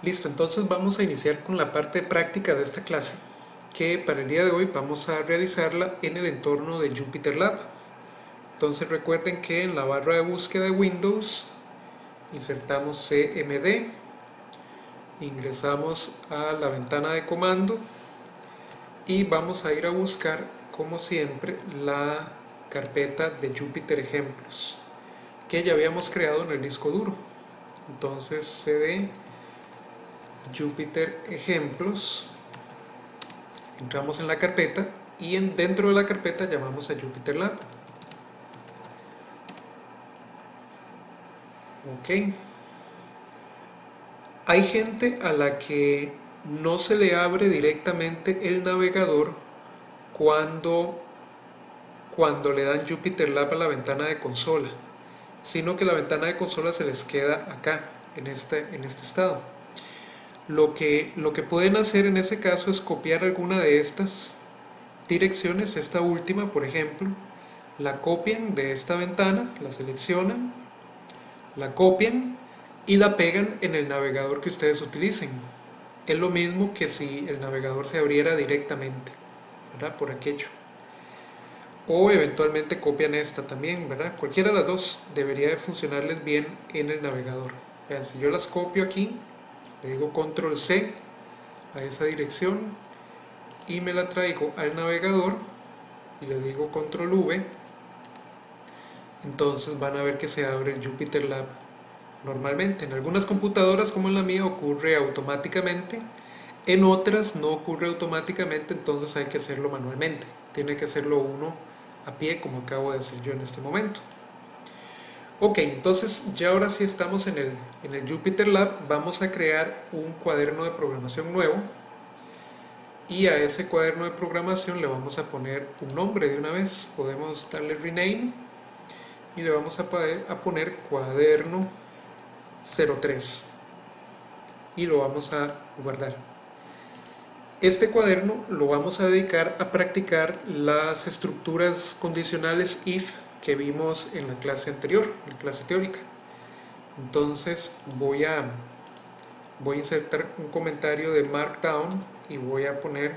Listo, entonces vamos a iniciar con la parte práctica de esta clase, que para el día de hoy vamos a realizarla en el entorno de Jupyter Lab. Entonces recuerden que en la barra de búsqueda de Windows insertamos CMD, ingresamos a la ventana de comando y vamos a ir a buscar, como siempre, la carpeta de Jupyter Ejemplos que ya habíamos creado en el disco duro. Entonces cd Jupyter Ejemplos, entramos en la carpeta y dentro de la carpeta llamamos a Jupyter Lab. Ok. Hay gente a la que no se le abre directamente el navegador cuando le dan Jupyter Lab a la ventana de consola, sino que la ventana de consola se les queda acá, en este estado. Lo que pueden hacer en ese caso es copiar alguna de estas direcciones, esta última por ejemplo, la copian de esta ventana, la seleccionan, la copian y la pegan en el navegador que ustedes utilicen. Es lo mismo que si el navegador se abriera directamente, ¿verdad? Por aquello. O eventualmente copian esta también, ¿verdad? Cualquiera de las dos debería de funcionarles bien en el navegador. Vean, si yo las copio aquí, le digo control C a esa dirección y me la traigo al navegador y le digo control V, entonces van a ver que se abre el Jupyter Lab normalmente. En algunas computadoras como en la mía ocurre automáticamente, en otras no ocurre automáticamente, entonces hay que hacerlo manualmente. Tiene que hacerlo uno a pie, como acabo de hacer yo en este momento. Ok, entonces ya ahora sí estamos en el Jupyter Lab. Vamos a crear un cuaderno de programación nuevo y a ese cuaderno de programación le vamos a poner un nombre de una vez. Podemos darle rename y le vamos a poner cuaderno 03 y lo vamos a guardar. Este cuaderno lo vamos a dedicar a practicar las estructuras condicionales if que vimos en la clase anterior, en la clase teórica. Entonces voy a insertar un comentario de Markdown y voy a poner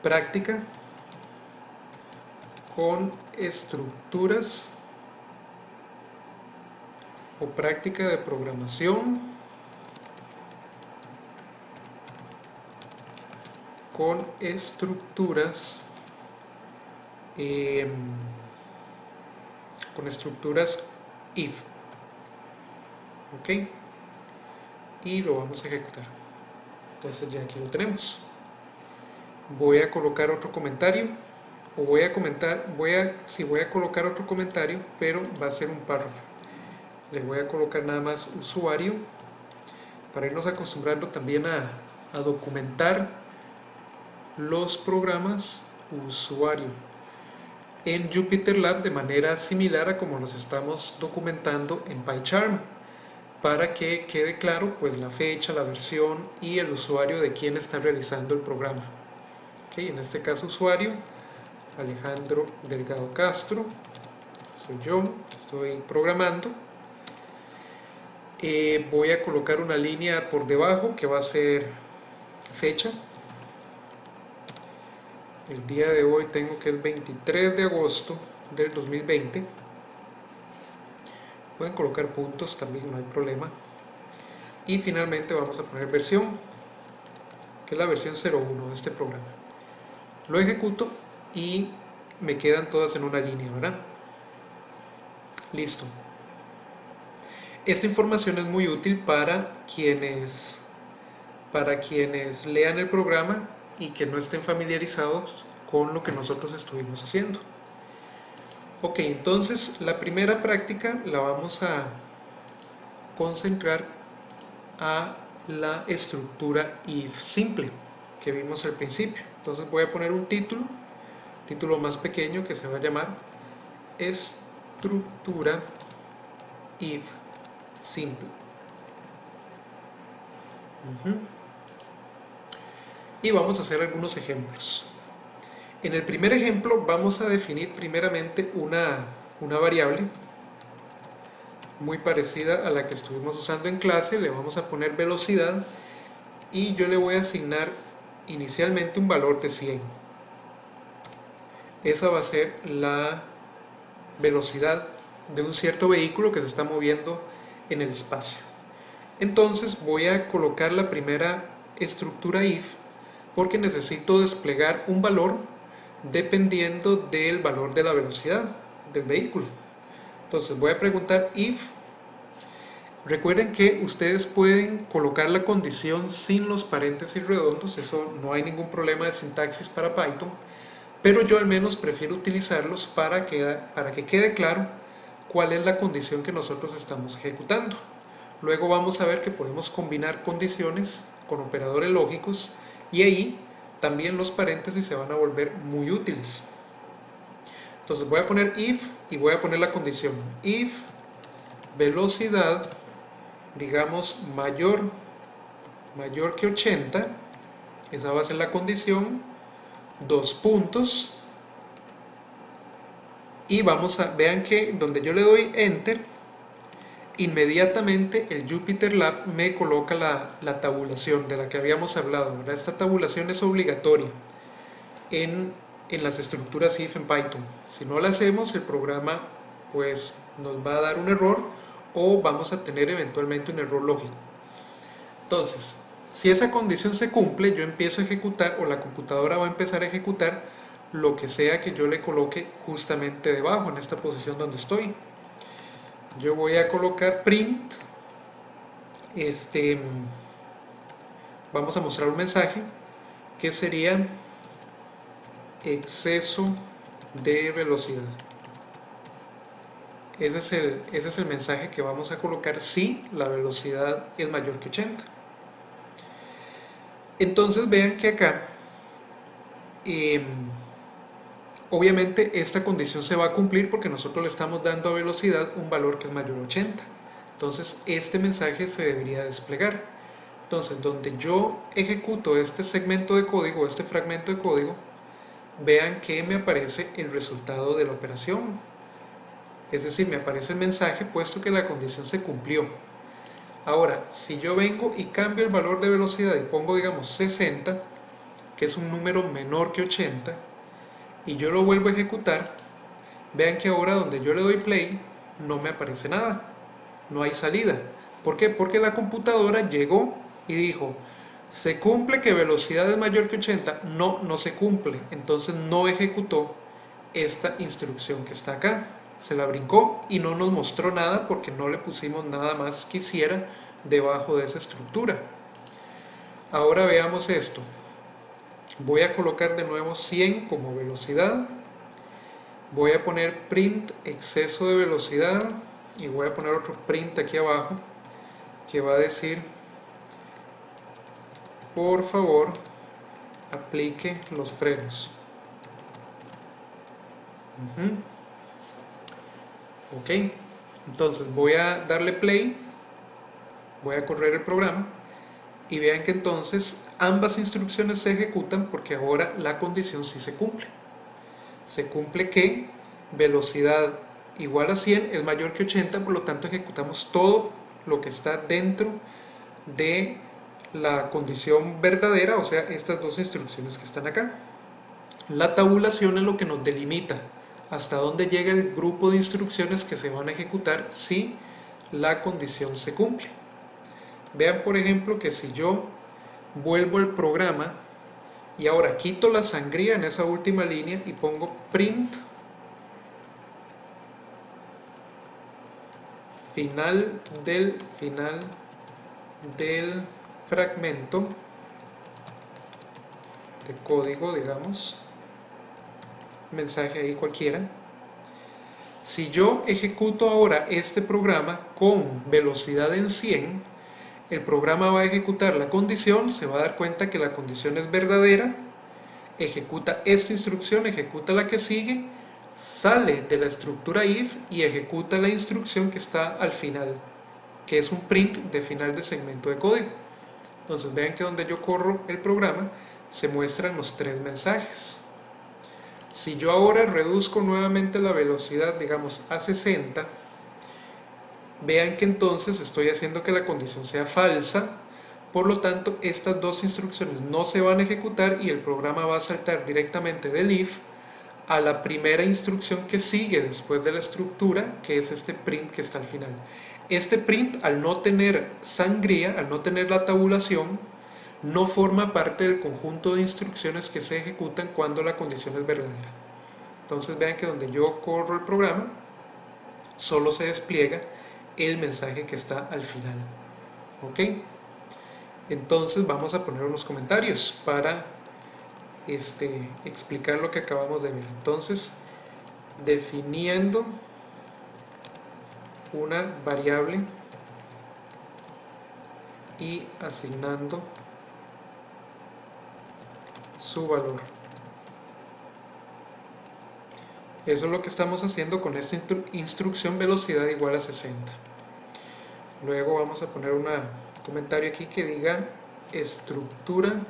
práctica con estructuras o práctica de programación con estructuras if. Ok, y lo vamos a ejecutar. Entonces ya aquí lo tenemos. Voy a colocar otro comentario, o voy a colocar otro comentario, pero va a ser un párrafo. Le voy a colocar nada más usuario para irnos acostumbrando también a documentar los programas usuario en Jupyter Lab de manera similar a como los estamos documentando en PyCharm, para que quede claro pues la fecha, la versión y el usuario de quien está realizando el programa. Okay, en este caso usuario Alejandro Delgado Castro, soy yo, estoy programando. Voy a colocar una línea por debajo que va a ser fecha. El día de hoy tengo que es 23 de agosto del 2020. Pueden colocar puntos también, no hay problema. Y finalmente vamos a poner versión, que es la versión 01 de este programa. Lo ejecuto y me quedan todas en una línea, ¿verdad? Listo. Esta información es muy útil para quienes lean el programa y que no estén familiarizados con lo que nosotros estuvimos haciendo. Ok, entonces la primera práctica la vamos a concentrar a la estructura if simple que vimos al principio. Entonces voy a poner un título más pequeño que se va a llamar estructura if simple. Y vamos a hacer algunos ejemplos. En el primer ejemplo vamos a definir primeramente una variable muy parecida a la que estuvimos usando en clase. Le vamos a poner velocidad y yo le voy a asignar inicialmente un valor de 100. Esa va a ser la velocidad de un cierto vehículo que se está moviendo en el espacio. Entonces voy a colocar la primera estructura if porque necesito desplegar un valor dependiendo del valor de la velocidad del vehículo. Entonces voy a preguntar if. Recuerden que ustedes pueden colocar la condición sin los paréntesis redondos, eso no hay ningún problema de sintaxis para Python, pero yo al menos prefiero utilizarlos para que quede claro cuál es la condición que nosotros estamos ejecutando. Luego vamos a ver que podemos combinar condiciones con operadores lógicos y ahí también los paréntesis se van a volver muy útiles. Entonces voy a poner if y voy a poner la condición if velocidad, digamos, mayor que 80, esa va a ser la condición, dos puntos, y vean que donde yo le doy enter, inmediatamente el JupyterLab me coloca la tabulación de la que habíamos hablado, ¿verdad? Esta tabulación es obligatoria en las estructuras if en Python. Si no la hacemos, el programa pues nos va a dar un error o vamos a tener eventualmente un error lógico. Entonces, si esa condición se cumple, yo empiezo a ejecutar, o la computadora va a empezar a ejecutar lo que sea que yo le coloque justamente debajo, en esta posición donde estoy. Yo voy a colocar print, vamos a mostrar un mensaje que sería exceso de velocidad. Ese es el mensaje que vamos a colocar si la velocidad es mayor que 80. Entonces vean que acá obviamente esta condición se va a cumplir porque nosotros le estamos dando a velocidad un valor que es mayor a 80. Entonces este mensaje se debería desplegar. Entonces donde yo ejecuto este segmento de código, este fragmento de código, vean que me aparece el resultado de la operación. Es decir, me aparece el mensaje puesto que la condición se cumplió. Ahora, si yo vengo y cambio el valor de velocidad y pongo, digamos, 60, que es un número menor que 80, y yo lo vuelvo a ejecutar, vean que ahora donde yo le doy play, no me aparece nada, no hay salida. ¿Por qué? Porque la computadora llegó y dijo, ¿se cumple que velocidad es mayor que 80? No, no se cumple, entonces no ejecutó esta instrucción que está acá. Se la brincó y no nos mostró nada porque no le pusimos nada más que hiciera debajo de esa estructura. Ahora veamos esto. Voy a colocar de nuevo 100 como velocidad. Voy a poner print exceso de velocidad y voy a poner otro print aquí abajo que va a decir por favor aplique los frenos. Ok, entonces voy a darle play, voy a correr el programa y vean que entonces ambas instrucciones se ejecutan porque ahora la condición sí se cumple. Se cumple que velocidad igual a 100 es mayor que 80, por lo tanto ejecutamos todo lo que está dentro de la condición verdadera, o sea, estas dos instrucciones que están acá. La tabulación es lo que nos delimita hasta dónde llega el grupo de instrucciones que se van a ejecutar si la condición se cumple. Vean por ejemplo que si yo vuelvo al programa y ahora quito la sangría en esa última línea y pongo print final del fragmento de código, digamos, mensaje ahí cualquiera. Si yo ejecuto ahora este programa con velocidad en 100, el programa va a ejecutar la condición, se va a dar cuenta que la condición es verdadera, ejecuta esta instrucción, ejecuta la que sigue, sale de la estructura if y ejecuta la instrucción que está al final, que es un print de final de segmento de código. Entonces vean que donde yo corro el programa se muestran los tres mensajes. Si yo ahora reduzco nuevamente la velocidad, digamos a 60, Vean que entonces estoy haciendo que la condición sea falsa, por lo tanto estas dos instrucciones no se van a ejecutar y el programa va a saltar directamente del if a la primera instrucción que sigue después de la estructura, que es este print que está al final. Este print, al no tener sangría, al no tener la tabulación, no forma parte del conjunto de instrucciones que se ejecutan cuando la condición es verdadera. Entonces vean que donde yo corro el programa, solo se despliega el mensaje que está al final. ¿Ok? Entonces vamos a poner unos comentarios para explicar lo que acabamos de ver. Entonces, definiendo una variable y asignando su valor. Eso es lo que estamos haciendo con esta instrucción velocidad igual a 60. Luego vamos a poner un comentario aquí que diga estructura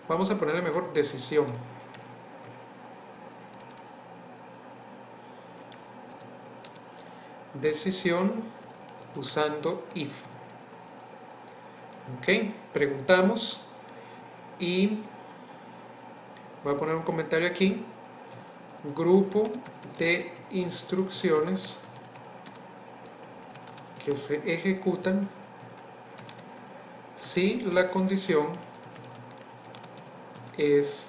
vamos a ponerle mejor decisión. Decisión usando if. Ok, preguntamos y voy a poner un comentario aquí. Grupo de instrucciones que se ejecutan si la condición es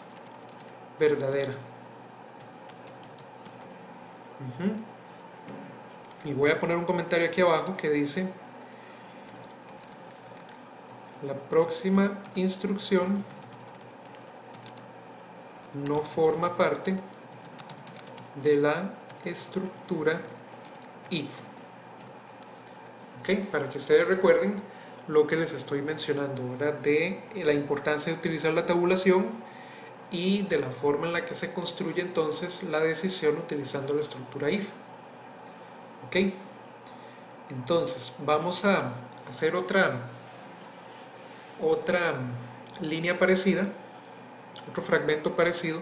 verdadera. Y voy a poner un comentario aquí abajo que dice: la próxima instrucción no forma parte de la estructura if. ¿Ok? Para que ustedes recuerden lo que les estoy mencionando, ¿verdad? De la importancia de utilizar la tabulación y de la forma en la que se construye entonces la decisión utilizando la estructura if. ¿Ok? Entonces vamos a hacer otra línea parecida, otro fragmento parecido,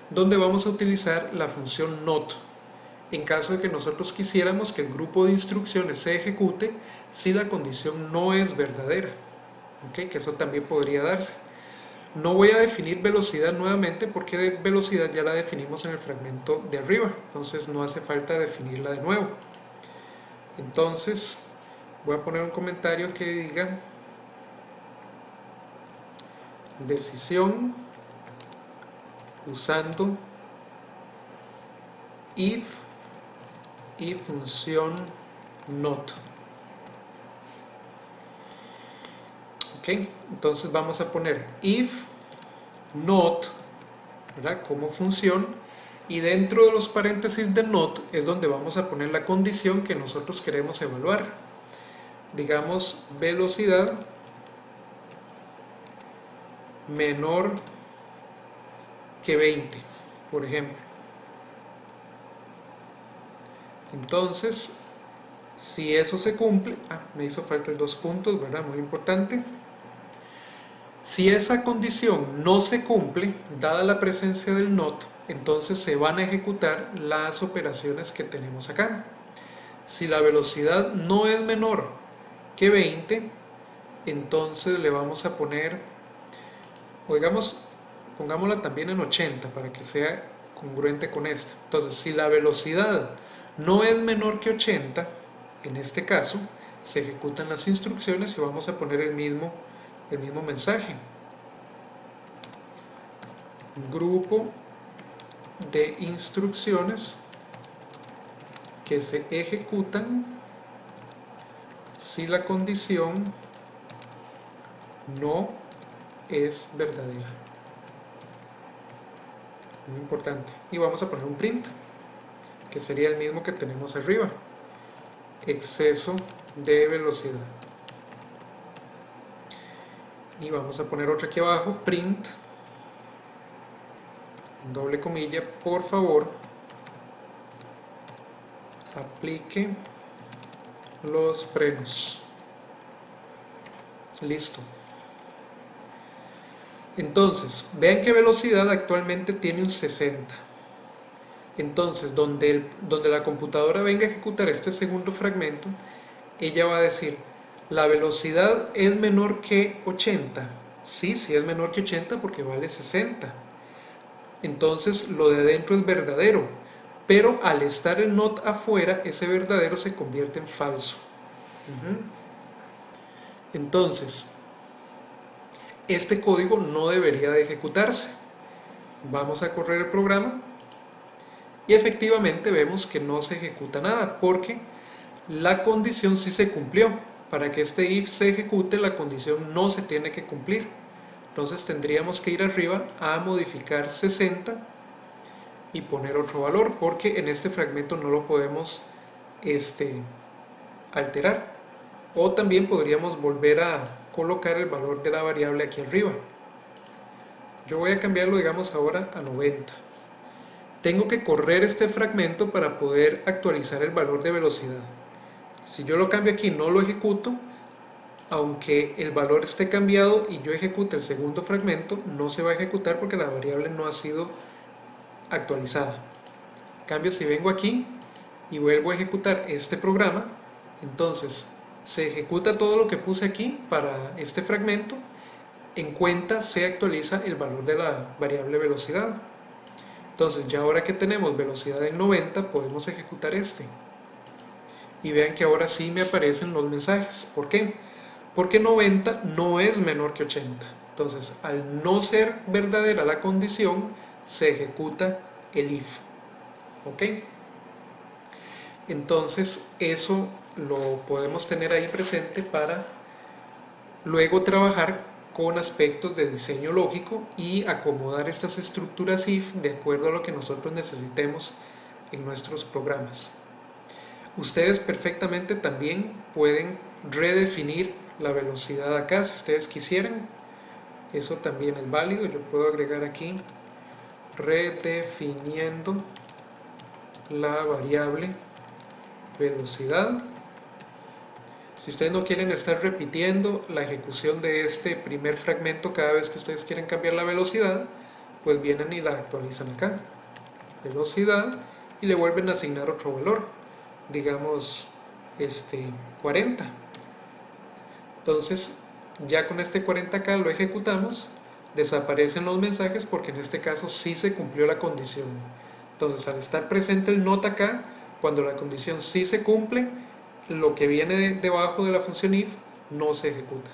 donde vamos a utilizar la función not en caso de que nosotros quisiéramos que el grupo de instrucciones se ejecute si la condición no es verdadera. ¿Ok? Que eso también podría darse. No voy a definir velocidad nuevamente porque de velocidad ya la definimos en el fragmento de arriba, entonces no hace falta definirla de nuevo. Entonces voy a poner un comentario que diga decisión usando if y función not. Ok, entonces vamos a poner if not, ¿verdad? Como función, y dentro de los paréntesis de not es donde vamos a poner la condición que nosotros queremos evaluar. Digamos velocidad menor que 20, por ejemplo. Entonces, si eso se cumple, me hizo falta el 2 puntos, ¿verdad? Muy importante. Si esa condición no se cumple, dada la presencia del not, entonces se van a ejecutar las operaciones que tenemos acá. Si la velocidad no es menor que 20, entonces le vamos a poner, o digamos, pongámosla también en 80 para que sea congruente con esta. Entonces, si la velocidad no es menor que 80, en este caso, se ejecutan las instrucciones y vamos a poner el mismo mensaje. Grupo de instrucciones que se ejecutan si la condición no es verdadera. Muy importante. Y vamos a poner un print, que sería el mismo que tenemos arriba. Exceso de velocidad. Y vamos a poner otro aquí abajo, print, doble comilla, por favor, aplique los frenos. Listo. Entonces, vean que velocidad actualmente tiene un 60. Entonces, donde la computadora venga a ejecutar este segundo fragmento, ella va a decir, la velocidad es menor que 80. Sí, sí es menor que 80 porque vale 60. Entonces, lo de adentro es verdadero, pero al estar el not afuera, ese verdadero se convierte en falso. Ujú. Entonces, este código no debería de ejecutarse. Vamos a correr el programa y efectivamente vemos que no se ejecuta nada porque la condición sí se cumplió. Para que este if se ejecute, la condición no se tiene que cumplir. Entonces tendríamos que ir arriba a modificar 60 y poner otro valor porque en este fragmento no lo podemos alterar. O también podríamos volver a colocar el valor de la variable aquí arriba. Yo voy a cambiarlo, digamos, ahora a 90. Tengo que correr este fragmento para poder actualizar el valor de velocidad. Si yo lo cambio aquí y no lo ejecuto, aunque el valor esté cambiado y yo ejecute el segundo fragmento, no se va a ejecutar porque la variable no ha sido actualizada. En cambio, si vengo aquí y vuelvo a ejecutar este programa, entonces se ejecuta todo lo que puse aquí para este fragmento, en cuenta se actualiza el valor de la variable velocidad. Entonces ya ahora que tenemos velocidad en 90 podemos ejecutar este. Y vean que ahora sí me aparecen los mensajes. ¿Por qué? Porque 90 no es menor que 80. Entonces, al no ser verdadera la condición, se ejecuta el if. ¿Ok? Entonces, eso lo podemos tener ahí presente para luego trabajar con aspectos de diseño lógico y acomodar estas estructuras if de acuerdo a lo que nosotros necesitemos en nuestros programas. Ustedes perfectamente también pueden redefinir la velocidad acá si ustedes quisieran. Eso también es válido. Yo puedo agregar aquí redefiniendo la variable velocidad. Si ustedes no quieren estar repitiendo la ejecución de este primer fragmento cada vez que ustedes quieren cambiar la velocidad, pues vienen y la actualizan acá. Velocidad y le vuelven a asignar otro valor. Digamos 40. Entonces, ya con este 40K lo ejecutamos, desaparecen los mensajes porque en este caso sí se cumplió la condición. Entonces, al estar presente el not acá, cuando la condición sí se cumple, lo que viene debajo de la función if no se ejecuta.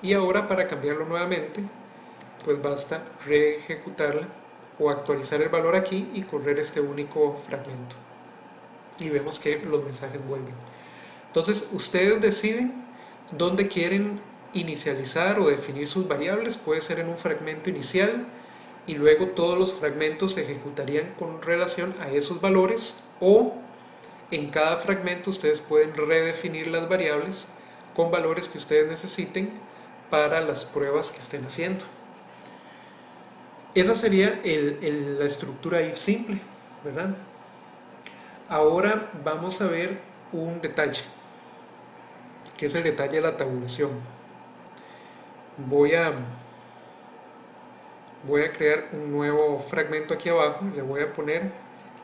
Y ahora para cambiarlo nuevamente, pues basta reejecutarla o actualizar el valor aquí y correr este único fragmento. Y vemos que los mensajes vuelven. Entonces, ustedes deciden dónde quieren inicializar o definir sus variables. Puede ser en un fragmento inicial y luego todos los fragmentos se ejecutarían con relación a esos valores, o en cada fragmento ustedes pueden redefinir las variables con valores que ustedes necesiten para las pruebas que estén haciendo. Esa sería la estructura if simple, ¿verdad? Ahora vamos a ver un detalle, que es el detalle de la tabulación. Voy a crear un nuevo fragmento aquí abajo, le voy a poner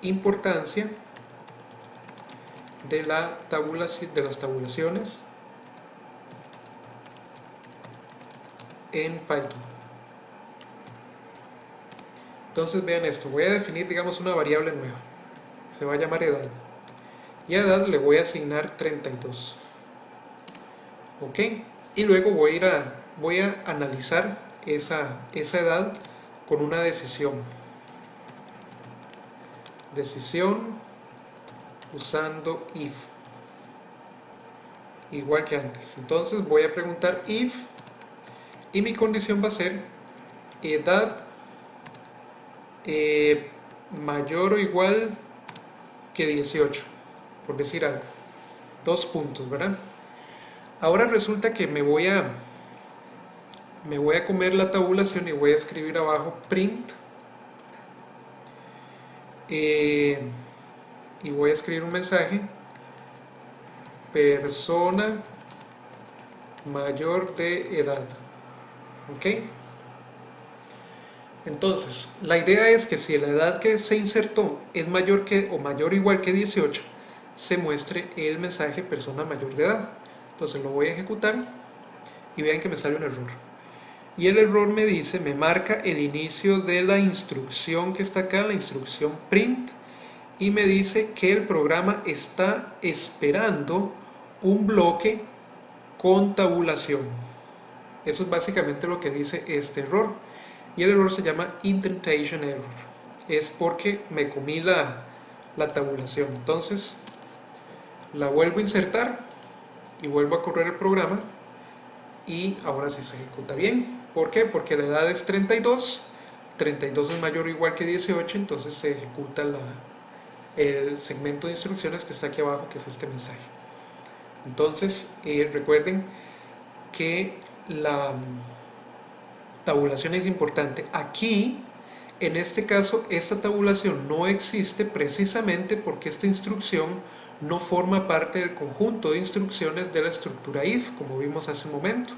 importancia de las tabulaciones en Python. Entonces vean esto, voy a definir, digamos, una variable nueva, se va a llamar edad, y a edad le voy a asignar 32. ¿Ok? Y luego voy a analizar esa edad con una decisión usando if, igual que antes. Entonces voy a preguntar if, y mi condición va a ser edad mayor o igual que 18, por decir algo. 2 puntos, ¿verdad? Ahora resulta que me voy a comer la tabulación y voy a escribir abajo print y voy a escribir un mensaje: persona mayor de edad. ¿Ok? Entonces, la idea es que si la edad que se insertó es mayor que o mayor o igual que 18, se muestre el mensaje persona mayor de edad. Entonces lo voy a ejecutar y vean que me sale un error. Y el error me dice, me marca el inicio de la instrucción que está acá, la instrucción print, y me dice que el programa está esperando un bloque con tabulación. Eso es básicamente lo que dice este error. Y el error se llama indentation error. Es porque me comí la tabulación. Entonces la vuelvo a insertar y vuelvo a correr el programa y ahora sí se ejecuta bien. ¿Por qué? Porque la edad es 32. 32 es mayor o igual que 18, entonces se ejecuta el segmento de instrucciones que está aquí abajo, que es este mensaje. Entonces recuerden que la tabulación es importante. Aquí, en este caso, esta tabulación no existe precisamente porque esta instrucción no forma parte del conjunto de instrucciones de la estructura if, como vimos hace un momento.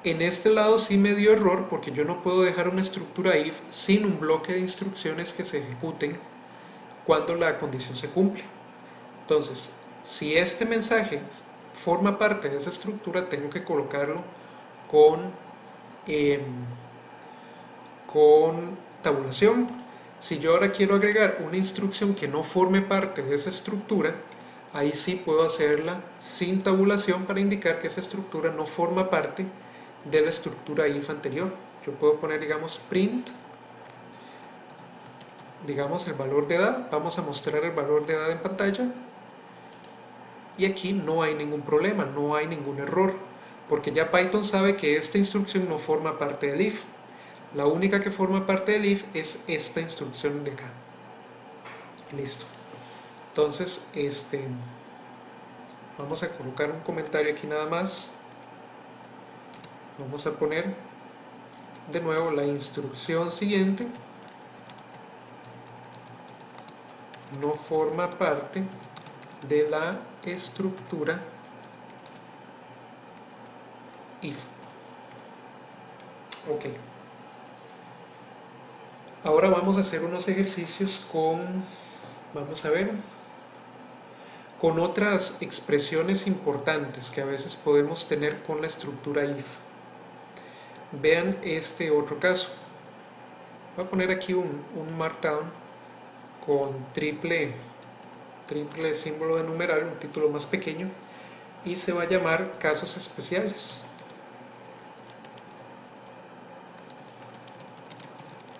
En este lado sí me dio error porque yo no puedo dejar una estructura if sin un bloque de instrucciones que se ejecuten cuando la condición se cumple. Entonces, si este mensaje forma parte de esa estructura, tengo que colocarlo con con tabulación. Si yo ahora quiero agregar una instrucción que no forme parte de esa estructura, ahí sí puedo hacerla sin tabulación para indicar que esa estructura no forma parte de la estructura if anterior. Yo puedo poner, digamos, print, digamos, el valor de edad. Vamos a mostrar el valor de edad en pantalla. Y aquí no hay ningún problema, no hay ningún error, porque ya Python sabe que esta instrucción no forma parte del if. La única que forma parte del if es esta instrucción de acá. Listo. Entonces, vamos a colocar un comentario aquí nada más. Vamos a poner de nuevo la instrucción siguiente. No forma parte de la estructura if. Ok. Ahora vamos a hacer unos ejercicios vamos a ver, con otras expresiones importantes que a veces podemos tener con la estructura if. Vean este otro caso. Voy a poner aquí un markdown con triple símbolo de numeral, un título más pequeño, y se va a llamar casos especiales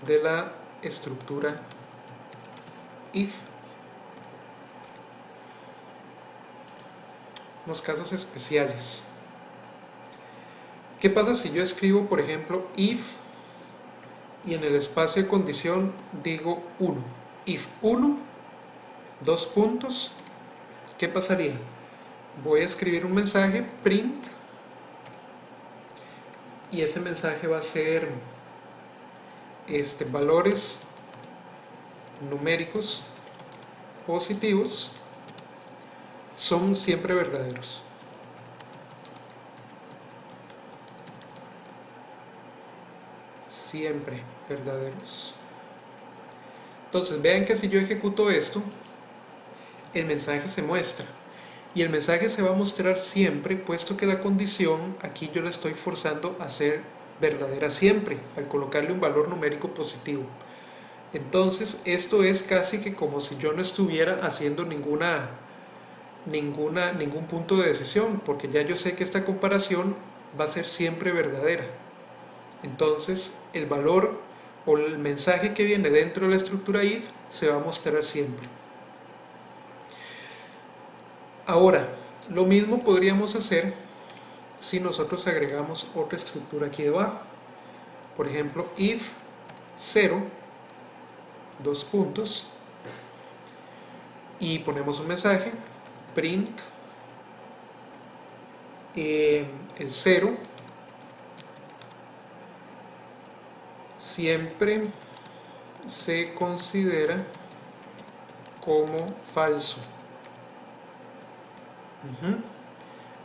de la estructura if. Los casos especiales. ¿Qué pasa si yo escribo, por ejemplo, if y en el espacio de condición digo 1? If 1, dos puntos, ¿qué pasaría? Voy a escribir un mensaje print y ese mensaje va a ser valores numéricos positivos son siempre verdaderos. Siempre verdaderos. Entonces vean que si yo ejecuto esto, el mensaje se muestra. Y el mensaje se va a mostrar siempre, puesto que la condición aquí yo la estoy forzando a ser verdadera siempre, al colocarle un valor numérico positivo. Entonces esto es casi que como si yo no estuviera haciendo ningún punto de decisión, porque ya yo sé que esta comparación va a ser siempre verdadera. Entonces el valor o el mensaje que viene dentro de la estructura if se va a mostrar siempre. Ahora, lo mismo podríamos hacer si nosotros agregamos otra estructura aquí debajo. Por ejemplo, if 0, dos puntos, y ponemos un mensaje, print el 0 siempre se considera como falso.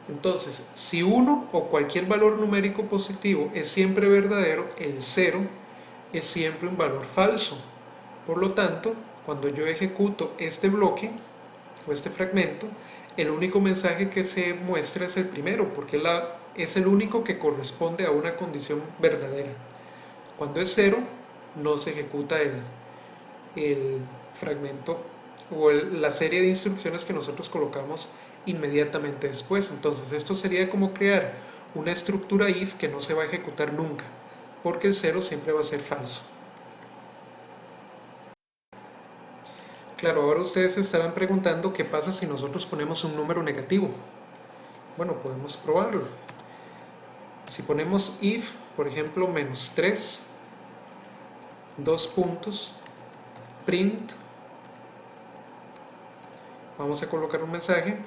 Entonces, si 1 o cualquier valor numérico positivo es siempre verdadero, el 0 es siempre un valor falso. Por lo tanto, cuando yo ejecuto este bloque o este fragmento, el único mensaje que se muestra es el primero, porque es el único que corresponde a una condición verdadera. Cuando es 0, no se ejecuta el fragmento o la serie de instrucciones que nosotros colocamos inmediatamente después. Entonces esto sería como crear una estructura if que no se va a ejecutar nunca, porque el 0 siempre va a ser falso. Claro, ahora ustedes se estarán preguntando qué pasa si nosotros ponemos un número negativo. Bueno, podemos probarlo. Si ponemos if, por ejemplo, -3, dos puntos, print, vamos a colocar un mensaje,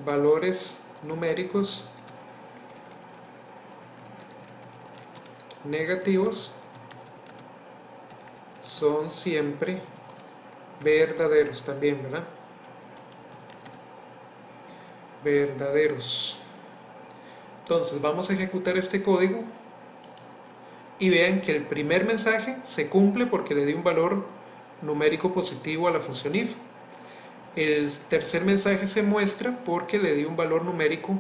valores numéricos negativos son siempre verdaderos también, ¿verdad? Verdaderos. Entonces vamos a ejecutar este código y vean que el primer mensaje se cumple porque le di un valor numérico positivo a la función if. El tercer mensaje se muestra porque le di un valor numérico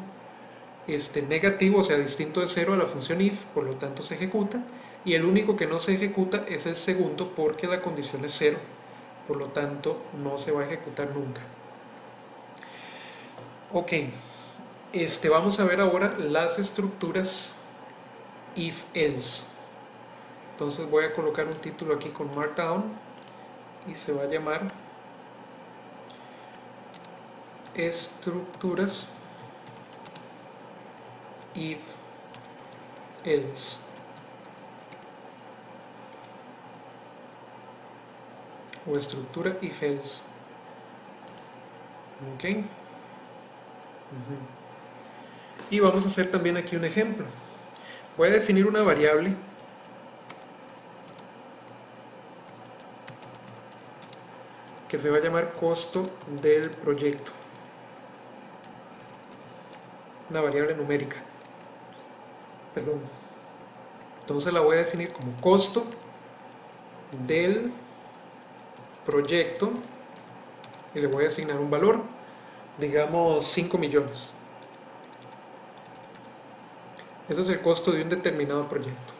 negativo, o sea, distinto de 0 a la función if, por lo tanto se ejecuta. Y el único que no se ejecuta es el segundo porque la condición es 0, por lo tanto no se va a ejecutar nunca. Ok, vamos a ver ahora las estructuras if-else. Entonces voy a colocar un título aquí con Markdown y se va a llamar estructuras if-else. O estructura if-else. Ok. Y vamos a hacer también aquí un ejemplo. Voy a definir una variable que se va a llamar costo del proyecto. Una variable numérica. Perdón. Entonces la voy a definir como costo del proyecto y le voy a asignar un valor, digamos 5 millones. Ese es el costo de un determinado proyecto.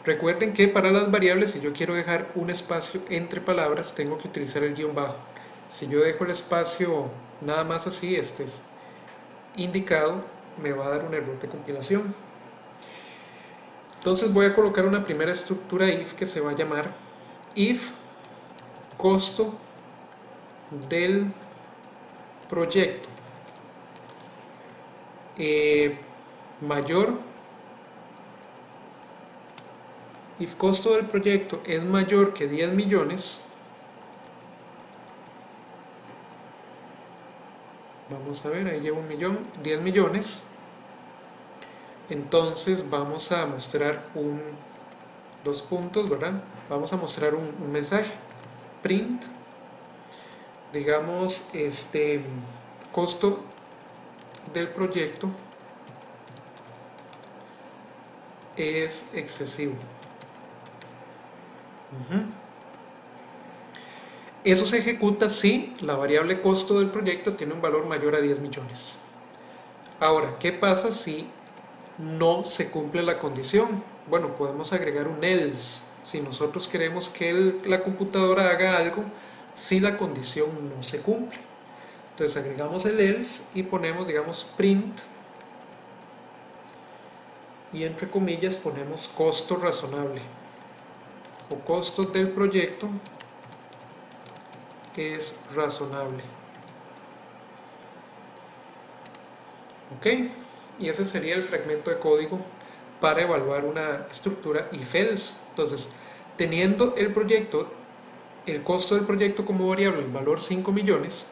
Recuerden que para las variables, si yo quiero dejar un espacio entre palabras, tengo que utilizar el guión bajo. Si yo dejo el espacio nada más así, este es indicado, me va a dar un error de compilación. Entonces voy a colocar una primera estructura if que se va a llamar if costo del proyecto mayor, if costo del proyecto es mayor que 10 millones, vamos a ver, ahí llevo 10 millones, entonces vamos a mostrar dos puntos, ¿verdad? Vamos a mostrar un mensaje, print, digamos, costo del proyecto es excesivo. Eso se ejecuta si la variable costo del proyecto tiene un valor mayor a 10 millones. Ahora, ¿qué pasa si no se cumple la condición? Bueno, podemos agregar un else. Si nosotros queremos que la computadora haga algo si la condición no se cumple. Entonces agregamos el else y ponemos, digamos, print y entre comillas ponemos costo razonable o costo del proyecto es razonable. Ok, y ese sería el fragmento de código para evaluar una estructura if-else. Entonces, teniendo el proyecto, el costo del proyecto como variable, el valor 5 millones,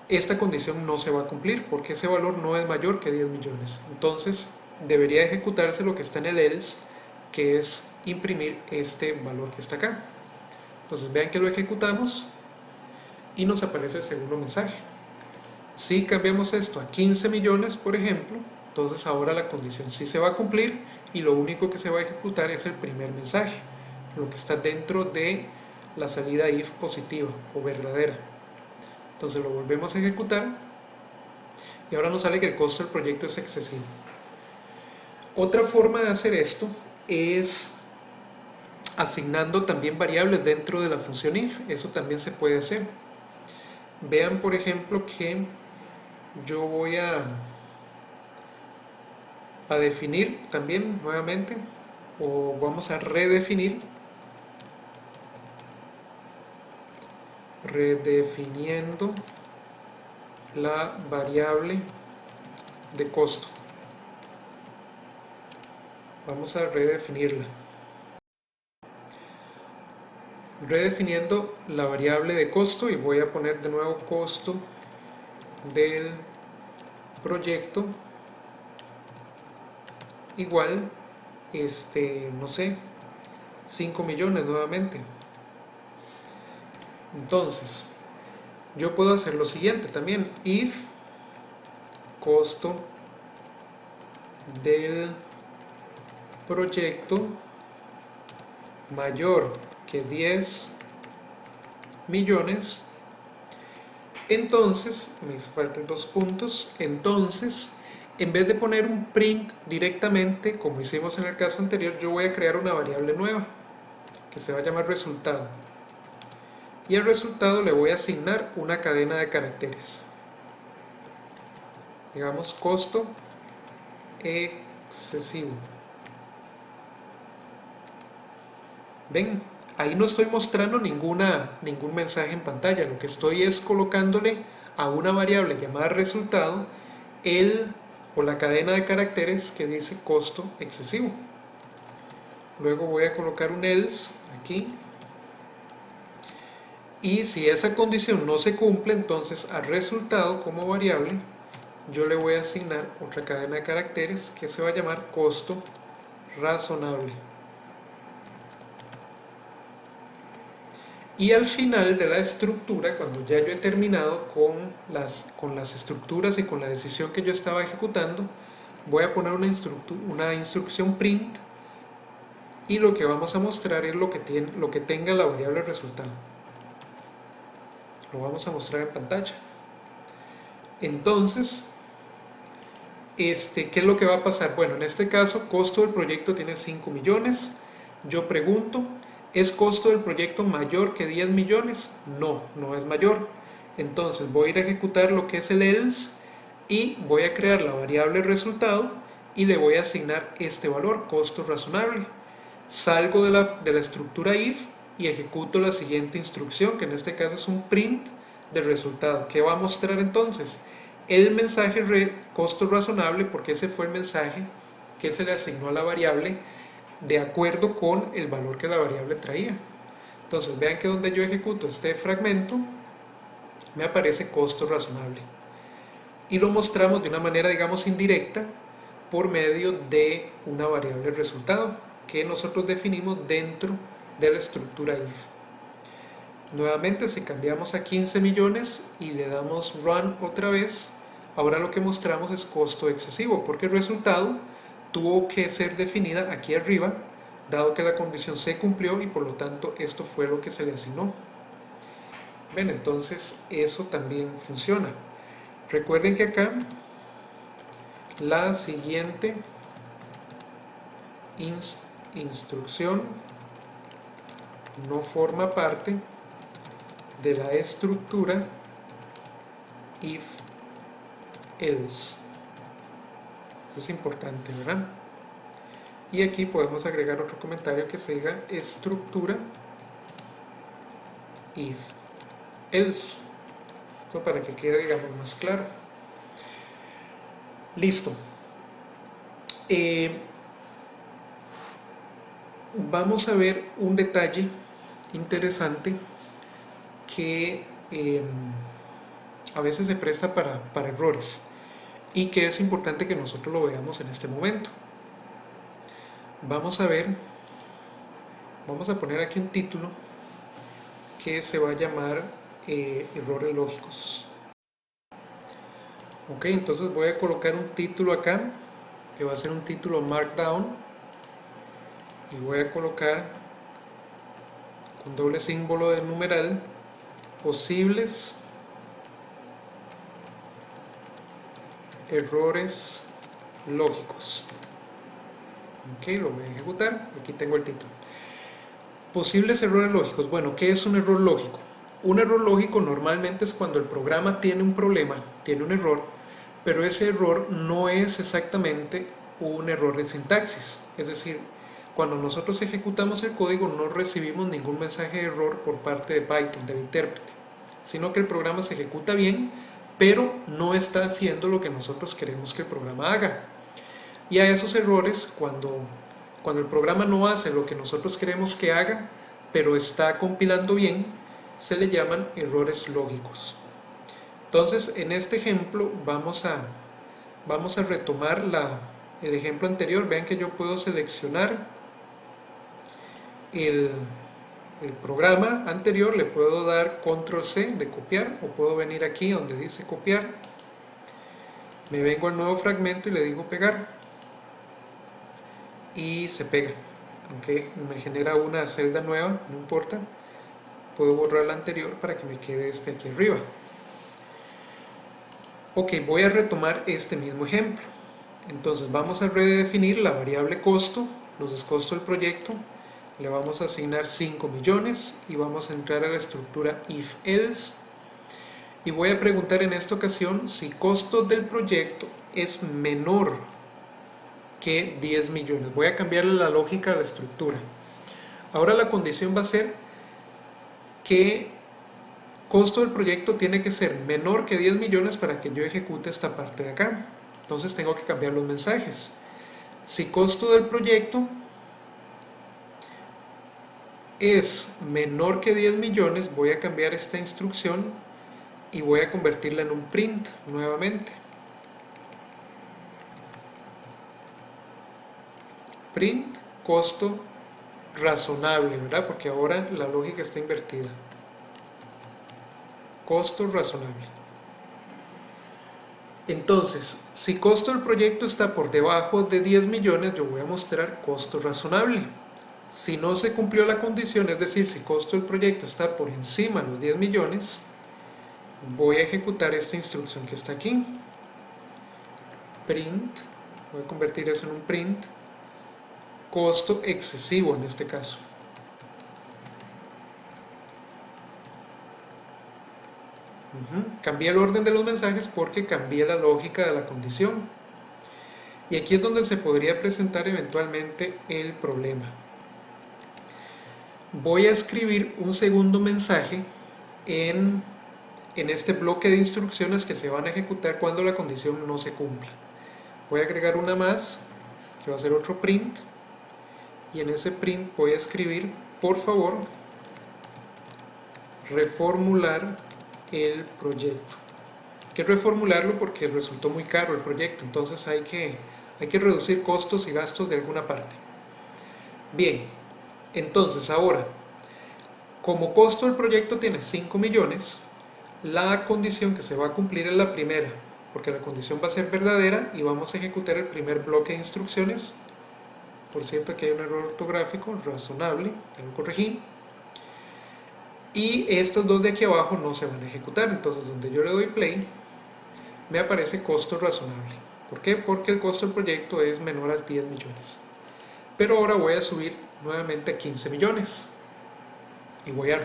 esta condición no se va a cumplir porque ese valor no es mayor que 10 millones. Entonces, debería ejecutarse lo que está en el else, que es imprimir este valor que está acá. Entonces, vean que lo ejecutamos y nos aparece el segundo mensaje. Si cambiamos esto a 15 millones, por ejemplo, entonces ahora la condición sí se va a cumplir y lo único que se va a ejecutar es el primer mensaje. lo que está dentro de la salida if positiva o verdadera. Entonces lo volvemos a ejecutar y ahora nos sale que el costo del proyecto es excesivo. Otra forma de hacer esto es asignando también variables dentro de la función if. Eso también se puede hacer. Vean por ejemplo que yo voy a definir también nuevamente, o vamos a redefiniendo la variable de costo. Vamos a redefiniendo la variable de costo, y voy a poner de nuevo costo del proyecto igual, no sé, 5 millones nuevamente. Entonces yo puedo hacer lo siguiente también: if costo del proyecto mayor que 10 millones, entonces, me hizo falta 2 puntos, entonces, en vez de poner un print directamente, como hicimos en el caso anterior, yo voy a crear una variable nueva, que se va a llamar resultado. Y al resultado le voy a asignar una cadena de caracteres. Digamos, costo excesivo. ¿Ven? Ahí no estoy mostrando ningún mensaje en pantalla. Lo que estoy es colocándole a una variable llamada resultado o la cadena de caracteres que dice costo excesivo. Luego voy a colocar un else aquí. Y si esa condición no se cumple, entonces al resultado como variable yo le voy a asignar otra cadena de caracteres que se va a llamar costo razonable. Y al final de la estructura, cuando ya yo he terminado con las estructuras y con la decisión que yo estaba ejecutando, voy a poner una instrucción print, y lo que vamos a mostrar es lo que tenga la variable resultado. Lo vamos a mostrar en pantalla. Entonces, ¿qué es lo que va a pasar? Bueno, en este caso, costo del proyecto tiene 5 millones. Yo pregunto, ¿es costo del proyecto mayor que 10 millones? No, no es mayor. Entonces voy a ir a ejecutar lo que es el else y voy a crear la variable resultado y le voy a asignar este valor, costo razonable. Salgo de la estructura if y ejecuto la siguiente instrucción, que en este caso es un print del resultado. ¿Qué va a mostrar entonces? El mensaje costo razonable, porque ese fue el mensaje que se le asignó a la variable de acuerdo con el valor que la variable traía. Entonces vean que donde yo ejecuto este fragmento me aparece costo razonable, y lo mostramos de una manera, digamos, indirecta por medio de una variable resultado que nosotros definimos dentro de la estructura if. Nuevamente, si cambiamos a 15 millones y le damos run otra vez, ahora lo que mostramos es costo excesivo, porque el resultado tuvo que ser definida aquí arriba, dado que la condición se cumplió y por lo tanto esto fue lo que se le asignó. Ven, entonces eso también funciona. Recuerden que acá la siguiente instrucción no forma parte de la estructura if else. Eso es importante, ¿verdad? Y aquí podemos agregar otro comentario que se diga estructura if else. Esto para que quede, digamos, más claro. Listo. Vamos a ver un detalle interesante que a veces se presta para errores, y que es importante que nosotros lo veamos en este momento. Vamos a poner aquí un título que se va a llamar errores lógicos. Ok, entonces voy a colocar un título acá, que va a ser un título markdown, y voy a colocar con doble símbolo de numeral, posibles errores lógicos. Ok, lo voy a ejecutar. Aquí tengo el título. Posibles errores lógicos. Bueno, ¿qué es un error lógico? Un error lógico normalmente es cuando el programa tiene un problema, tiene un error, pero ese error no es exactamente un error de sintaxis. Es decir, cuando nosotros ejecutamos el código no recibimos ningún mensaje de error por parte de Python, del intérprete, sino que el programa se ejecuta bien, pero no está haciendo lo que nosotros queremos que el programa haga. Y a esos errores, cuando el programa no hace lo que nosotros queremos que haga, pero está compilando bien, se le llaman errores lógicos. Entonces, en este ejemplo vamos a retomar el ejemplo anterior. Vean que yo puedo seleccionar el programa anterior, le puedo dar control C de copiar, o puedo venir aquí donde dice copiar, me vengo al nuevo fragmento y le digo pegar, y se pega. Aunque me genera una celda nueva, no importa, puedo borrar la anterior para que me quede este aquí arriba. Ok, voy a retomar este mismo ejemplo. Entonces vamos a redefinir la variable costo, los costos del proyecto, le vamos a asignar 5 millones y vamos a entrar a la estructura if-else, y voy a preguntar en esta ocasión si costo del proyecto es menor que 10 millones. Voy a cambiarle la lógica a la estructura. Ahora la condición va a ser que costo del proyecto tiene que ser menor que 10 millones para que yo ejecute esta parte de acá. Entonces tengo que cambiar los mensajes. Si costo del proyecto es menor que 10 millones, voy a cambiar esta instrucción y voy a convertirla en un print nuevamente. Print costo razonable, ¿verdad? Porque ahora la lógica está invertida. Costo razonable. Entonces, si costo del proyecto está por debajo de 10 millones, yo voy a mostrar costo razonable. Si no se cumplió la condición, es decir, si costo del proyecto está por encima de los 10 millones, voy a ejecutar esta instrucción que está aquí. Print, voy a convertir eso en un print, costo excesivo en este caso. Cambié el orden de los mensajes porque cambié la lógica de la condición. Y aquí es donde se podría presentar eventualmente el problema. Voy a escribir un segundo mensaje en este bloque de instrucciones que se van a ejecutar cuando la condición no se cumpla. Voy a agregar una más, que va a ser otro print, y en ese print voy a escribir, por favor, reformular el proyecto. Hay que reformularlo porque resultó muy caro el proyecto, entonces hay que reducir costos y gastos de alguna parte. Bien, entonces ahora, como costo del proyecto tiene 5 millones, la condición que se va a cumplir es la primera, porque la condición va a ser verdadera y vamos a ejecutar el primer bloque de instrucciones. Por cierto, aquí hay un error ortográfico razonable, ya lo corregí. Y estos dos de aquí abajo no se van a ejecutar, entonces donde yo le doy play, me aparece costo razonable. ¿Por qué? Porque el costo del proyecto es menor a 10 millones. Pero ahora voy a subir nuevamente a 15 millones y voy a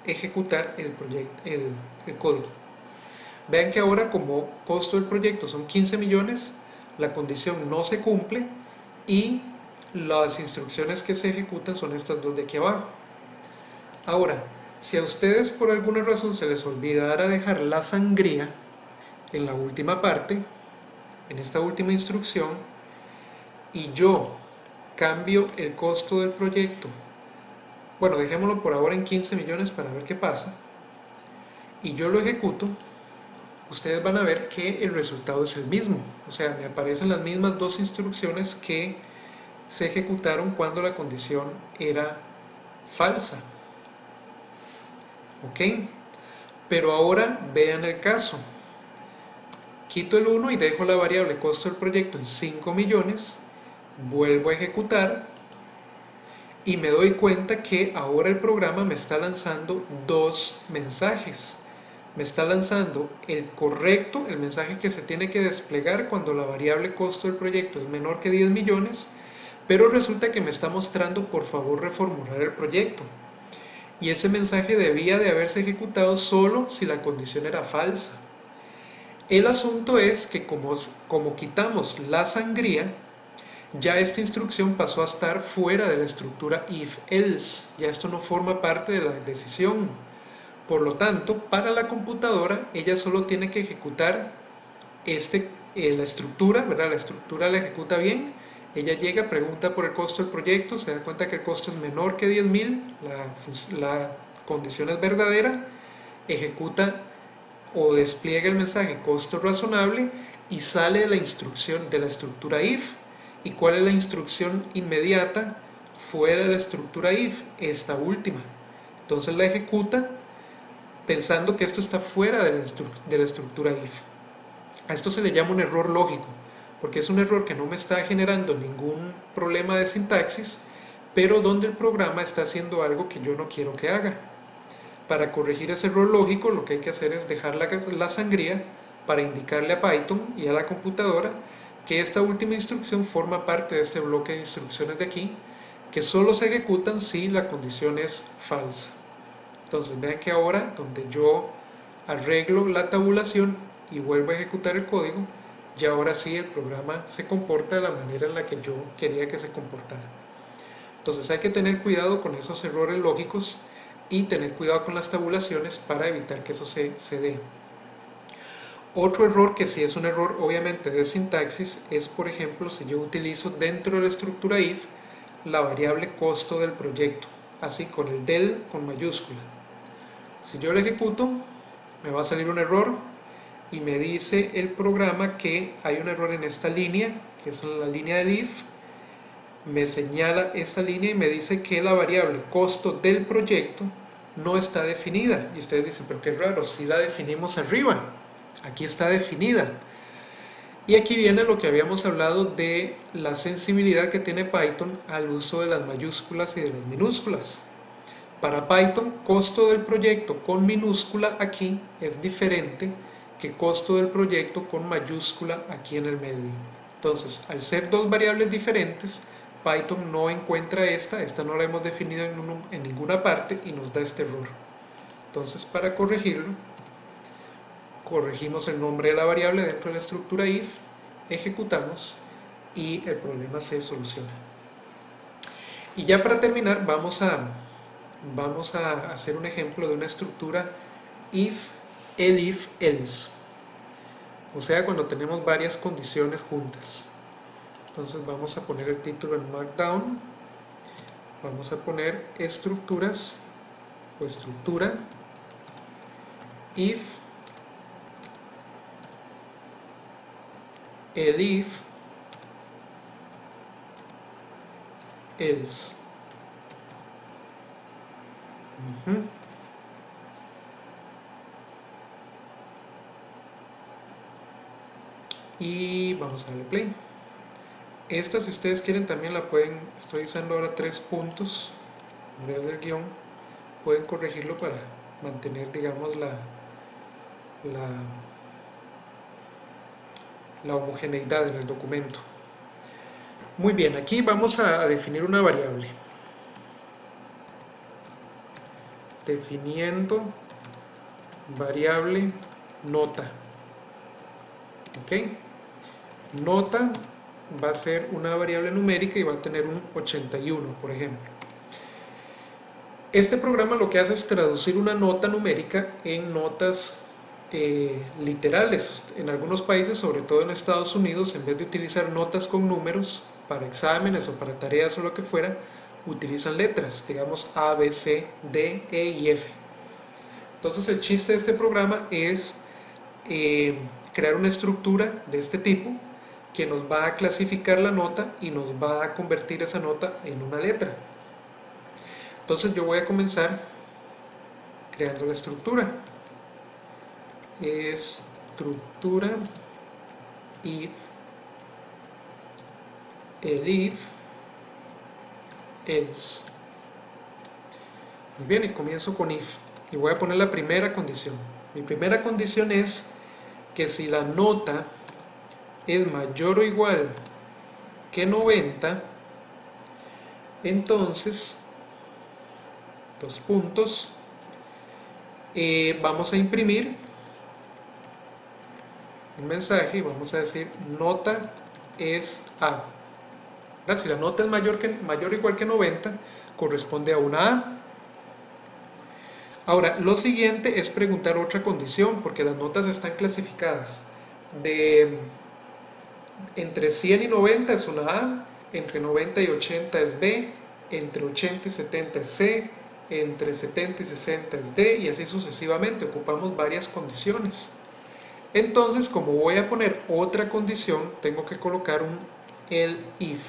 ejecutar el código. Vean que ahora, como costo del proyecto son 15 millones, la condición no se cumple y las instrucciones que se ejecutan son estas dos de aquí abajo. Ahora, si a ustedes por alguna razón se les olvidara dejar la sangría en la última parte, en esta última instrucción, y yo cambio el costo del proyecto, bueno, dejémoslo por ahora en 15 millones para ver qué pasa, y yo lo ejecuto, ustedes van a ver que el resultado es el mismo. O sea, me aparecen las mismas dos instrucciones que se ejecutaron cuando la condición era falsa. ¿Ok? Pero ahora vean el caso. Quito el 1 y dejo la variable costo del proyecto en 5 millones. Vuelvo a ejecutar. y me doy cuenta que ahora el programa me está lanzando dos mensajes. Me está lanzando el correcto, el mensaje que se tiene que desplegar cuando la variable costo del proyecto es menor que 10 millones, pero resulta que me está mostrando por favor reformular el proyecto. Y ese mensaje debía de haberse ejecutado solo si la condición era falsa. El asunto es que como quitamos la sangría, ya esta instrucción pasó a estar fuera de la estructura if-else. Ya esto no forma parte de la decisión. Por lo tanto, para la computadora, ella solo tiene que ejecutar la estructura, ¿verdad? La estructura la ejecuta bien. Ella llega, pregunta por el costo del proyecto, se da cuenta que el costo es menor que 10.000, la condición es verdadera, ejecuta o despliega el mensaje costo razonable y sale de la instrucción de la estructura if. ¿Y cuál es la instrucción inmediata fuera de la estructura if? Esta última. Entonces la ejecuta pensando que esto está fuera de la estructura if. A esto se le llama un error lógico, porque es un error que no me está generando ningún problema de sintaxis, pero donde el programa está haciendo algo que yo no quiero que haga. Para corregir ese error lógico, lo que hay que hacer es dejar la sangría para indicarle a Python y a la computadora que esta última instrucción forma parte de este bloque de instrucciones de aquí, que solo se ejecutan si la condición es falsa. Entonces vean que ahora, donde yo arreglo la tabulación y vuelvo a ejecutar el código, ya ahora sí el programa se comporta de la manera en la que yo quería que se comportara. Entonces hay que tener cuidado con esos errores lógicos y tener cuidado con las tabulaciones para evitar que eso se dé. Otro error que sí es un error obviamente de sintaxis es, por ejemplo, si yo utilizo dentro de la estructura if la variable costo del proyecto, así con el del con mayúscula. Si yo lo ejecuto, me va a salir un error y me dice el programa que hay un error en esta línea, que es la línea del if. Me señala esa línea y me dice que la variable costo del proyecto no está definida. Y ustedes dicen, pero qué raro, si la definimos arriba, aquí está definida. Y aquí viene lo que habíamos hablado de la sensibilidad que tiene Python al uso de las mayúsculas y de las minúsculas. Para Python, costo del proyecto con minúscula aquí es diferente que costo del proyecto con mayúscula aquí en el medio. Entonces, al ser dos variables diferentes, Python no encuentra esta no la hemos definido en ninguna parte y nos da este error. Entonces, para corregirlo, corregimos el nombre de la variable dentro de la estructura if, ejecutamos y el problema se soluciona. Y ya para terminar, vamos a hacer un ejemplo de una estructura if, elif, else. O sea, cuando tenemos varias condiciones juntas. Entonces vamos a poner el título en Markdown. Vamos a poner estructuras o estructura if, elif, else. Y vamos a darle play. Esta, si ustedes quieren, también la pueden, estoy usando ahora 3 puntos en vez del guión, pueden corregirlo para mantener, digamos, la homogeneidad en el documento. Muy bien, aquí vamos a definir una variable. Definiendo variable nota. ¿Ok? Nota va a ser una variable numérica y va a tener un 81, por ejemplo. Este programa lo que hace es traducir una nota numérica en notas literales. En algunos países, sobre todo en Estados Unidos, en vez de utilizar notas con números para exámenes o para tareas o lo que fuera, utilizan letras, digamos A, B, C, D, E y F. Entonces el chiste de este programa es crear una estructura de este tipo que nos va a clasificar la nota y nos va a convertir esa nota en una letra. Entonces yo voy a comenzar creando la estructura. Estructura if, elif, else. Muy bien, y comienzo con if. Y voy a poner la primera condición. Mi primera condición es que si la nota es mayor o igual que 90, entonces, dos puntos, vamos a imprimir un mensaje y vamos a decir nota es A. Ahora, si la nota es mayor o igual que 90, corresponde a una A. Ahora, lo siguiente es preguntar otra condición, porque las notas están clasificadas. Entre 100 y 90 es una A, entre 90 y 80 es B, entre 80 y 70 es C, entre 70 y 60 es D, y así sucesivamente. Ocupamos varias condiciones. Entonces, como voy a poner otra condición, tengo que colocar un elif.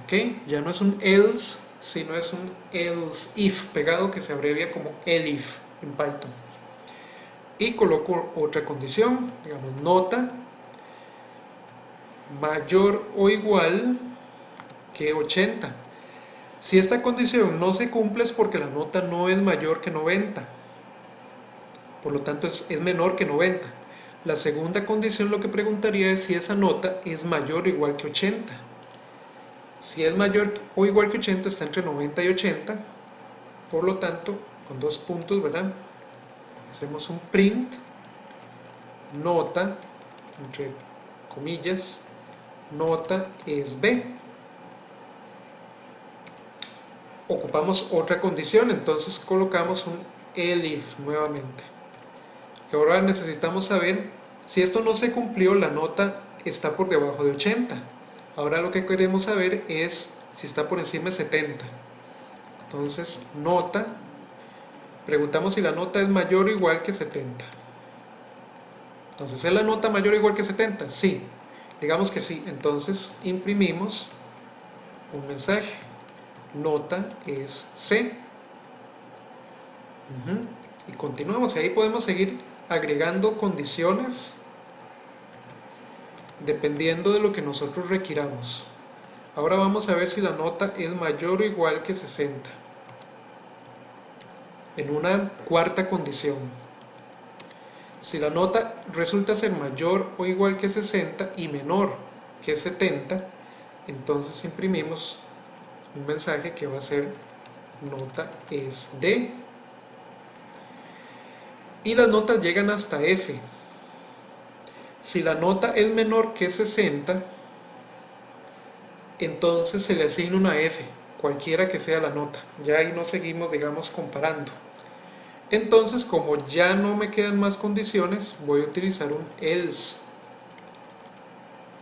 ¿Ok? Ya no es un else, sino es un else if pegado, que se abrevia como elif en Python. Y coloco otra condición, digamos nota mayor o igual que 80. Si esta condición no se cumple es porque la nota no es mayor que 90. Por lo tanto es menor que 90. La segunda condición lo que preguntaría es si esa nota es mayor o igual que 80. Si es mayor o igual que 80 está entre 90 y 80. Por lo tanto, con dos puntos, ¿verdad? Hacemos un print, nota, entre comillas, nota es B. Ocupamos otra condición, entonces colocamos un elif nuevamente. Y ahora necesitamos saber si esto no se cumplió, la nota está por debajo de 80. Ahora lo que queremos saber es si está por encima de 70. Entonces, nota, preguntamos si la nota es mayor o igual que 70. Entonces, ¿es la nota mayor o igual que 70? Sí, digamos que sí. Entonces, imprimimos un mensaje. Nota es C. Y continuamos. Y ahí podemos seguir agregando condiciones dependiendo de lo que nosotros requiramos. Ahora vamos a ver si la nota es mayor o igual que 60. En una cuarta condición. Si la nota resulta ser mayor o igual que 60 y menor que 70, entonces imprimimos un mensaje que va a ser nota es D. Y las notas llegan hasta F. Si la nota es menor que 60, entonces se le asigna una F, cualquiera que sea la nota. Ya ahí no seguimos, digamos, comparando. Entonces, como ya no me quedan más condiciones, voy a utilizar un else.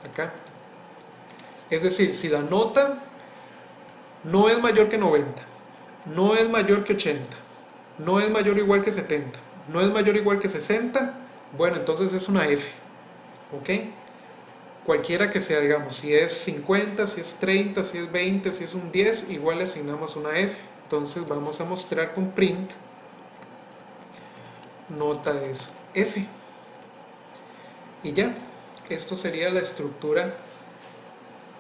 Acá. Es decir, si la nota no es mayor que 90, no es mayor que 80, no es mayor o igual que 70, no es mayor o igual que 60, bueno, entonces es una F. ¿Ok? Cualquiera que sea, digamos, si es 50, si es 30, si es 20, si es un 10, igual le asignamos una F. Entonces vamos a mostrar con print, nota es F. Y ya, esto sería la estructura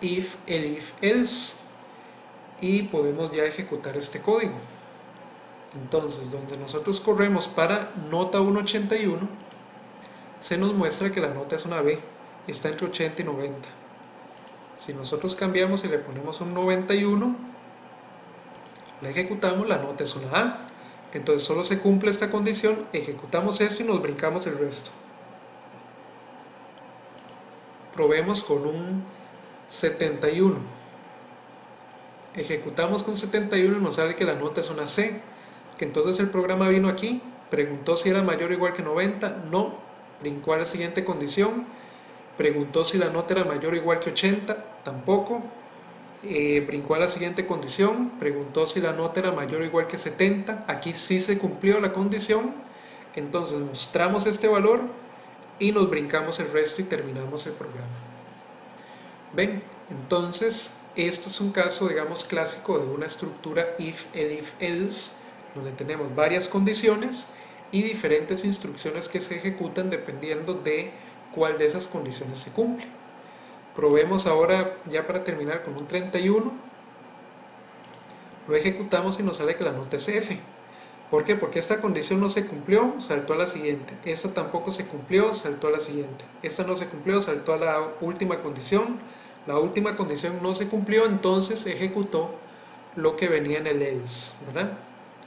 if, elif, else. Y podemos ya ejecutar este código. Entonces, donde nosotros corremos para nota 181, se nos muestra que la nota es una B, está entre 80 y 90. Si nosotros cambiamos y le ponemos un 91, la ejecutamos, la nota es una A. Entonces solo se cumple esta condición, ejecutamos esto y nos brincamos el resto. Probemos con un 71. Ejecutamos con 71 y nos sale que la nota es una C. Que entonces el programa vino aquí, preguntó si era mayor o igual que 90, no, brincó a la siguiente condición, preguntó si la nota era mayor o igual que 80, tampoco, brincó a la siguiente condición, preguntó si la nota era mayor o igual que 70, aquí sí se cumplió la condición, entonces mostramos este valor y nos brincamos el resto y terminamos el programa. ¿Ven? Entonces, esto es un caso, digamos, clásico de una estructura if, elif, else, donde tenemos varias condiciones y diferentes instrucciones que se ejecutan dependiendo de cuál de esas condiciones se cumple. Probemos ahora, ya para terminar, con un 31. Lo ejecutamos y nos sale que la nota es F. ¿Por qué? Porque esta condición no se cumplió, saltó a la siguiente. Esta tampoco se cumplió, saltó a la siguiente. Esta no se cumplió, saltó a la última condición. La última condición no se cumplió, entonces ejecutó lo que venía en el else, ¿verdad?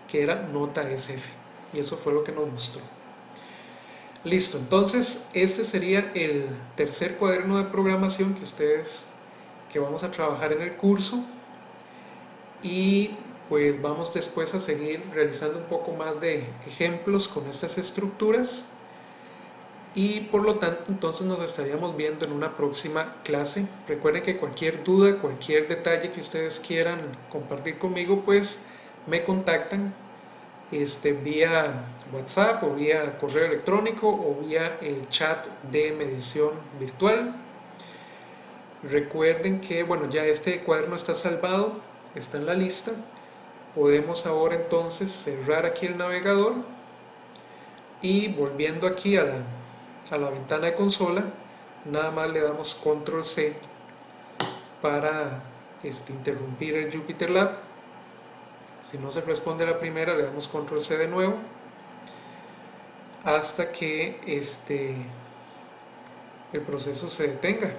Que era nota SF. Y eso fue lo que nos mostró. Listo, entonces este sería el tercer cuaderno de programación que vamos a trabajar en el curso. Y pues vamos después a seguir realizando un poco más de ejemplos con estas estructuras y por lo tanto entonces nos estaríamos viendo en una próxima clase. Recuerden que cualquier duda, cualquier detalle que ustedes quieran compartir conmigo, pues me contactan vía WhatsApp o vía correo electrónico o vía el chat de medición virtual. Recuerden que bueno, ya este cuaderno está salvado, está en la lista. Podemos ahora entonces cerrar aquí el navegador y volviendo aquí a la ventana de consola, nada más le damos control C para interrumpir el JupyterLab. Si no se responde a la primera, le damos control C de nuevo hasta que el proceso se detenga.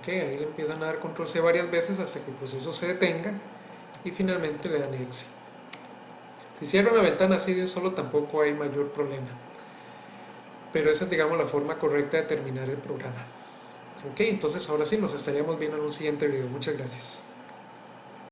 Ok, ahí le empiezan a dar control C varias veces hasta que el proceso se detenga y finalmente le dan exit. Si cierro la ventana así de un solo tampoco hay mayor problema. Pero esa es, digamos, la forma correcta de terminar el programa. Ok, entonces ahora sí nos estaríamos viendo en un siguiente video. Muchas gracias.